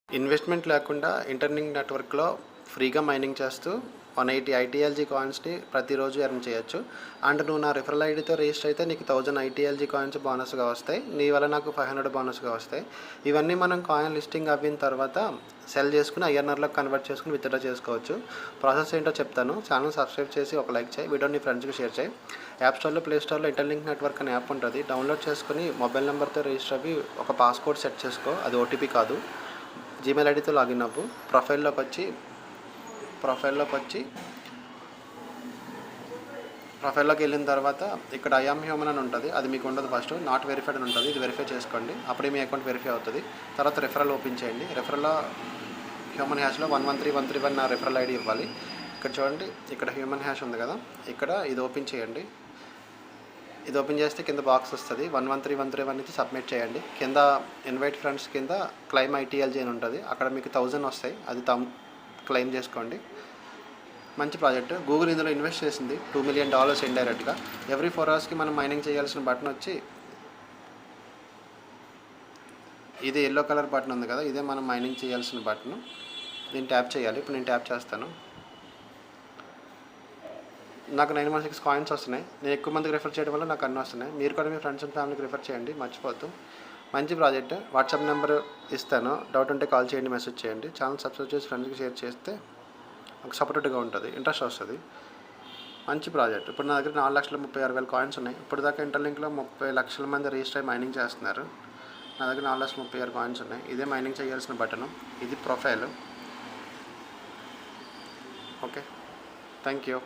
Investment లేకుండా interlink నెట్వర్క్లో ఫ్రీగా మైనింగ్ చేస్తూ 180 ఐటీఎల్జీ కాయిన్స్ని ప్రతిరోజు ఎర్న్ చేయొచ్చు. అండ్ నువ్వు నా రిఫరల్ ఐడితో రిజిస్టర్ అయితే నీకు 1000 ఐటీఎల్జీ కాయిన్స్ బోనస్గా వస్తాయి. నీ వల్ల నాకు 500 బోనస్గా వస్తాయి. ఇవన్నీ మనం కాయిన్ లిస్టింగ్ అయిన తర్వాత సెల్ చేసుకుని ఐఎన్ఆర్లో కన్వర్ట్ చేసుకుని విత్డ్రా చేసుకోవచ్చు. ప్రాసెస్ ఏంటో చెప్తాను. ఛానల్ సబ్స్క్రైబ్ చేసి ఒక లైక్ చేయి, వీడియోని ఫ్రెండ్స్కి షేర్ చేయి. యాప్ స్టోర్లో, ప్లే స్టోర్లో ఇంటర్లింక్ నెట్వర్క్ అనే యాప్ ఉంటుంది. డౌన్లోడ్ చేసుకుని మొబైల్ నెంబర్తో రిజిస్టర్ అవ్వి ఒక పాస్వర్డ్ సెట్ చేసుకో. అది ఓటీపీ కాదు. జీమెయిల్ ఐడితో లాగిన్ అవ్వు. ప్రొఫైల్లోకి వెళ్ళిన తర్వాత ఇక్కడ ఐఎమ్ హ్యూమన్ అని ఉంటుంది. అది మీకు ఉండదు. ఫస్ట్ నాట్ వెరిఫైడ్ అని ఉంటుంది. ఇది వెరిఫై చేసుకోండి. అప్పుడే మీ అకౌంట్ వెరిఫై అవుతుంది. తర్వాత రిఫరల్ ఓపెన్ చేయండి. రిఫరల్లో హ్యూమన్ హ్యాష్లో 113131 నా రిఫరల్ ఐడి ఇవ్వాలి. ఇక్కడ చూడండి, ఇక్కడ హ్యూమన్ హ్యాష్ ఉంది కదా, ఇక్కడ ఇది ఓపెన్ చేయండి. ఇది ఓపెన్ చేస్తే కింద బాక్స్ వస్తుంది. 113131 నుంచి సబ్మిట్ చేయండి. కింద ఇన్వైట్ ఫ్రెండ్స్ కింద క్లైమ్ ఐటీఎల్జీ అని ఉంటుంది. అక్కడ మీకు 1000 వస్తాయి. అది క్లెయిమ్ చేసుకోండి. మంచి ప్రాజెక్ట్. గూగుల్ ఇందులో ఇన్వెస్ట్ చేసింది $2 million ఇండైరెక్ట్గా. ఎవ్రీ 4 అవర్స్కి మనం మైనింగ్ చేయాల్సిన బటన్ వచ్చి ఇది ఎల్లో కలర్ బటన్ ఉంది కదా, ఇదే మనం మైనింగ్ చేయాల్సిన బటన్. దీన్ని ట్యాప్ చేయాలి. ఇప్పుడు నేను ట్యాప్ చేస్తాను. నాకు 916 కాయిన్స్ వస్తున్నాయి. నేను ఎక్కువ మందికి రిఫర్ చేయడం వల్ల నాకు అన్నీ వస్తున్నాయి. మీరు కూడా మీ ఫ్రెండ్స్ అండ్ ఫ్యామిలీకి రిఫర్ చేయండి, మర్చిపోద్దు. మంచి ప్రాజెక్ట్. వాట్సాప్ నెంబర్ ఇస్తాను. డౌట్ ఉంటే కాల్ చేయండి, మెసేజ్ చేయండి. ఛానల్ సబ్స్క్రైబ్ చేసి ఫ్రెండ్స్కి షేర్ చేస్తే ఒక సపోర్టివ్గా ఉంటుంది, ఇంట్రెస్ట్ వస్తుంది. మంచి ప్రాజెక్ట్. ఇప్పుడు నా దగ్గర 4,36,000 కాయిన్స్ ఉన్నాయి. ఇప్పుడు దాకా ఇంటర్లింక్లో 30 లక్షల మంది రిజిస్టర్ అయ్యి మైనింగ్ చేస్తున్నారు. నా దగ్గర 4,36,000 కాయిన్స్ ఉన్నాయి. ఇదే మైనింగ్ చేయాల్సిన బటను. ఇది ప్రొఫైల్. Okay, thank you.